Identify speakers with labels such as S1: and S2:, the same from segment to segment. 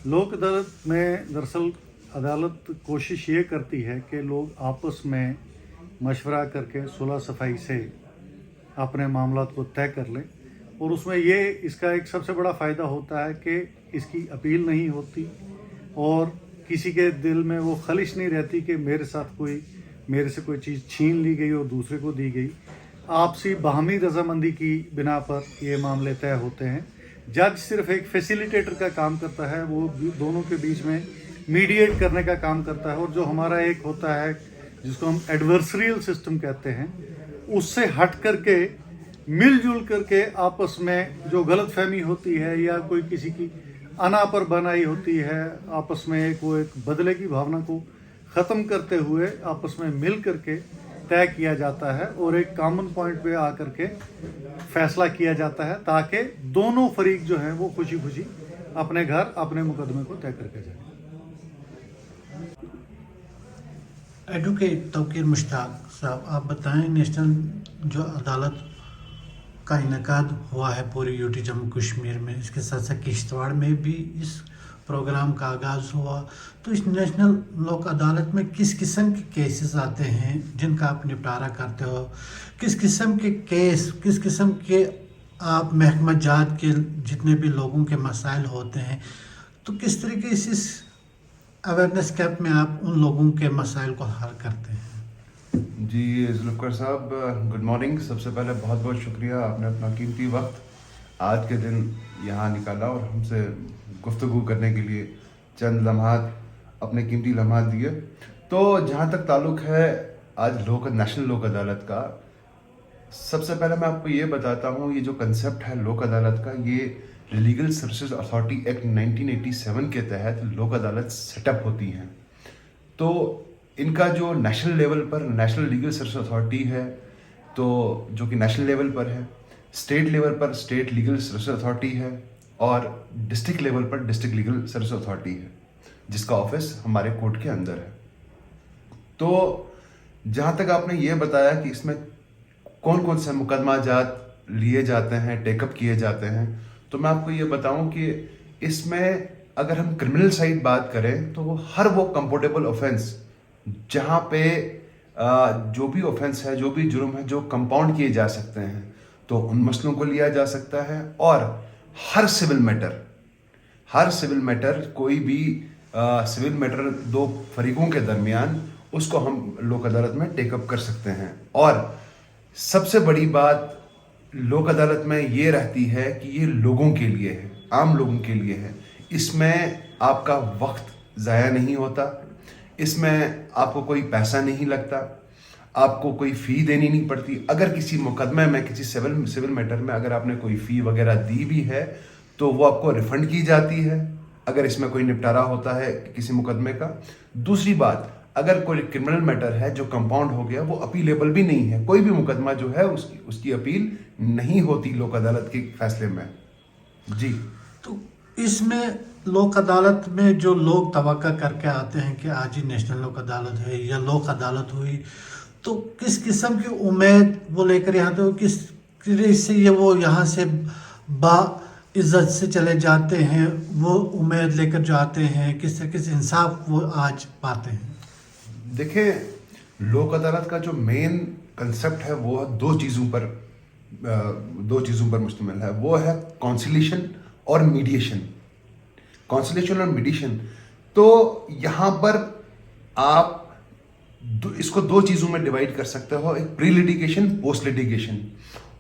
S1: लोक अदालत में दरअसल अदालत कोशिश ये करती है कि लोग आपस में मशवरा करके सुलह सफाई से अपने मामला को तय कर लें, और उसमें ये इसका एक सबसे बड़ा फ़ायदा होता है कि इसकी अपील नहीं होती और किसी के दिल में वो खलिश नहीं रहती कि मेरे से कोई चीज़ छीन ली गई और दूसरे को दी गई। आपसी बाहमी रजामंदी की बिना पर ये मामले तय होते हैं। जज सिर्फ एक फैसिलिटेटर का काम करता है, वो दोनों के बीच में मीडिएट करने का काम करता है, और जो हमारा एक होता है जिसको हम एडवर्सरियल सिस्टम कहते हैं, उससे हट करके मिलजुल करके आपस में जो गलतफहमी होती है या कोई किसी की अनापर बनाई होती है, आपस में एक बदले की भावना को ख़त्म करते हुए आपस में मिल करके तय किया जाता है और एक कॉमन पॉइंट पे आकर के फैसला किया जाता है, ताकि दोनों फरीक जो हैं वो खुशी खुशी अपने घर अपने मुकदमे को तय करके जाए।
S2: एडवोकेट तौकीर मुश्ताक साहब, आप बताएं, नेशनल जो अदालत का इनेकाद हुआ है पूरी यूटी जम्मू कश्मीर में, इसके साथ साथ किश्तवाड़ में भी इस प्रोग्राम का आगाज़ हुआ, तो इस नेशनल लोक अदालत में किस किस्म के केसेस आते हैं जिनका आप निपटारा करते हो? किस किस्म के केस, किस किस्म के आप महकमा जात के जितने भी लोगों के मसाइल होते हैं, तो किस तरीके से इस अवेयरनेस कैंप में आप उन लोगों के मसाइल को हल करते हैं?
S3: जी जुल्फ़िकार साहब, गुड मॉर्निंग। सबसे पहले बहुत बहुत शुक्रिया, आपने अपना कीमती वक्त आज के दिन यहाँ निकाला और हमसे गुफ्तगू करने के लिए चंद लम्हात, अपने कीमती लम्हात दिए। तो जहाँ तक ताल्लुक़ है आज नेशनल लोक अदालत का, सबसे पहले मैं आपको ये बताता हूँ, ये जो कंसेप्ट है लोक अदालत का, ये लीगल सर्विसेज अथॉरिटी एक्ट 1987 के तहत लोक अदालत सेटअप होती हैं। तो इनका जो नेशनल लेवल पर नेशनल लीगल सर्विस अथॉरिटी है, तो जो कि नेशनल लेवल पर है, स्टेट लेवल पर स्टेट लीगल सर्विस अथॉरिटी है, और डिस्ट्रिक्ट लेवल पर डिस्ट्रिक्ट लीगल सर्विस अथॉरिटी है, जिसका ऑफिस हमारे कोर्ट के अंदर है। तो जहाँ तक आपने ये बताया कि इसमें कौन कौन से मुकदमा जात लिए जाते हैं, टेकअप किए जाते हैं, तो मैं आपको ये बताऊं कि इसमें अगर हम क्रिमिनल साइड बात करें तो हर वो कंपोर्टेबल ऑफेंस जहाँ पे जो भी ऑफेंस है, जो भी जुर्म है, जो कंपाउंड किए जा सकते हैं, तो उन मसलों को लिया जा सकता है। और हर सिविल मैटर कोई भी सिविल मैटर दो फरीकों के दरमियान, उसको हम लोक अदालत में टेकअप कर सकते हैं। और सबसे बड़ी बात लोक अदालत में ये रहती है कि ये लोगों के लिए है, आम लोगों के लिए है। इसमें आपका वक्त ज़ाया नहीं होता, इसमें आपको कोई पैसा नहीं लगता, आपको कोई फ़ी देनी नहीं पड़ती। अगर किसी मुकदमे में, किसी सिविल मैटर में अगर आपने कोई फ़ी वगैरह दी भी है तो वो आपको रिफ़ंड की जाती है अगर इसमें कोई निपटारा होता है किसी मुकदमे का। दूसरी बात, अगर कोई क्रिमिनल मैटर है जो कंपाउंड हो गया, वो अपीलेबल भी नहीं है। कोई भी मुकदमा जो है उसकी अपील नहीं होती लोक अदालत के फैसले में। जी,
S2: तो इसमें लोक अदालत में जो लोग तवक्का करके आते हैं कि आज ही नेशनल लोक अदालत है या लोक अदालत हुई, तो किस किस्म की उम्मीद वो लेकर यहाँ तो किस से ये वो यहाँ से बा इज्जत से चले जाते हैं, वो उम्मीद लेकर जो आते हैं, किस तरीके से इंसाफ वो आज पाते हैं?
S3: देखिए, लोक अदालत का जो मेन कंसेप्ट है वो दो चीज़ों पर मुश्तमिल है। वो है कॉन्सिलेशन और मीडिएशन। कॉन्सिलेशन और मीडिएशन, तो यहाँ पर आप इसको दो चीज़ों में डिवाइड कर सकते हो, एक प्री लिटिगेशन, पोस्ट लिटिगेशन।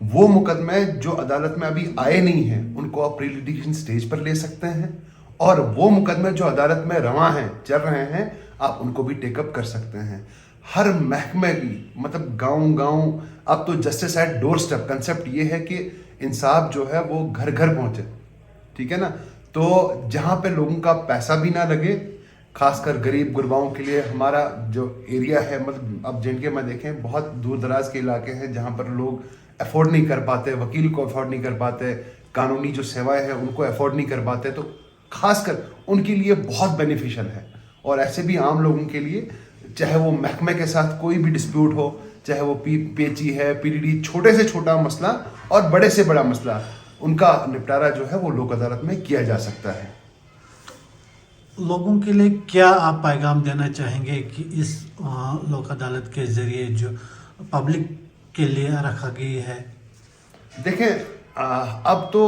S3: वो मुकदमे जो अदालत में अभी आए नहीं हैं उनको आप प्री लिटिगेशन स्टेज पर ले सकते हैं, और वो मुकदमे जो अदालत में रवा हैं, चल रहे हैं, आप उनको भी टेकअप कर सकते हैं। हर महकमे की, मतलब गांव अब तो justice eight door step concept ये है कि इंसाफ जो है वो घर घर पहुंचे, ठीक है ना। तो जहाँ पे लोगों का पैसा भी ना लगे, खासकर गरीब गुरबाओं के लिए हमारा जो एरिया है, मतलब अब जिनके में देखें बहुत दूर दराज के इलाके हैं जहाँ पर लोग अफोर्ड नहीं कर पाते, वकील को अफोर्ड नहीं कर पाते, कानूनी जो सेवाएं हैं उनको अफोर्ड नहीं कर पाते, तो खासकर उनके लिए बहुत बेनिफिशियल है। और ऐसे भी आम लोगों के लिए, चाहे वो महकमे के साथ कोई भी डिस्प्यूट हो, चाहे वो पेची है, पीडीडी, छोटे से छोटा मसला और बड़े से बड़ा मसला, उनका निपटारा जो है वो लोक अदालत में किया जा सकता है।
S2: लोगों के लिए क्या आप पैगाम देना चाहेंगे कि इस लोक अदालत के जरिए जो पब्लिक के लिए रखा गई है?
S3: देखें, अब तो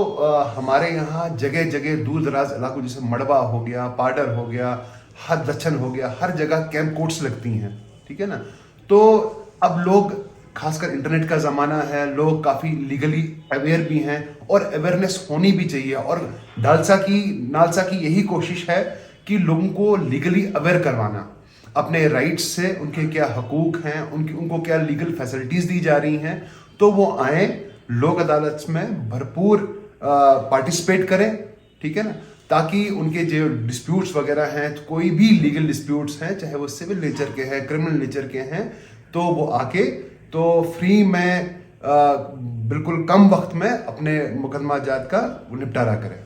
S3: हमारे यहाँ जगह जगह दूर दराज इलाकों जैसे मड़वा हो गया, पाडर हो गया, हर दच्छन हो गया, हर जगह कैंप कोर्ट्स लगती हैं, ठीक है ना। तो अब लोग, खासकर इंटरनेट का ज़माना है, लोग काफ़ी लीगली अवेयर भी हैं और अवेयरनेस होनी भी चाहिए। और नालसा की यही कोशिश है कि लोगों को लीगली अवेयर करवाना अपने राइट्स से, उनके क्या हकूक़ हैं, उनको क्या लीगल फैसिलिटीज़ दी जा रही हैं। तो वो आएँ, लोक अदालत में भरपूर पार्टिसिपेट करें, ठीक है ना, ताकि उनके जो डिस्प्यूट्स वगैरह हैं, तो कोई भी लीगल डिस्प्यूट्स हैं, चाहे वो सिविल नेचर के हैं, क्रिमिनल नेचर के हैं, तो वो आके तो फ्री में बिल्कुल कम वक्त में अपने मुकदमा जात का निपटारा करें।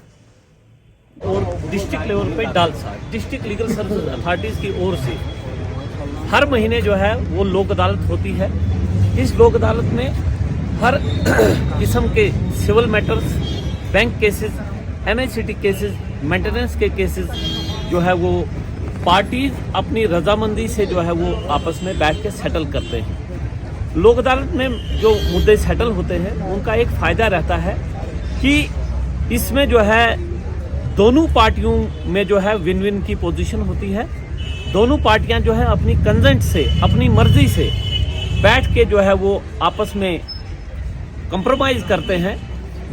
S4: और डिस्ट्रिक्ट लेवल पे DALSA district legal service authorities की ओर से हर महीने जो है वो लोक अदालत होती है। इस लोक अदालत में हर किस्म के civil matters, bank cases, MHCT cases, maintenance के केसेस जो है वो पार्टीज अपनी रजामंदी से जो है वो आपस में बैठ के सेटल करते हैं। लोक अदालत में जो मुद्दे सेटल होते हैं उनका एक फ़ायदा रहता है कि इसमें जो है दोनों पार्टियों में जो है विन विन की पोजीशन होती है। दोनों पार्टियां जो है अपनी कंसेंट से, अपनी मर्जी से बैठ के जो है वो आपस में कंप्रोमाइज़ करते हैं,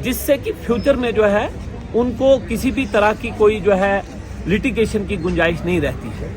S4: जिससे कि फ्यूचर में जो है उनको किसी भी तरह की कोई जो है लिटिगेशन की गुंजाइश नहीं रहती है।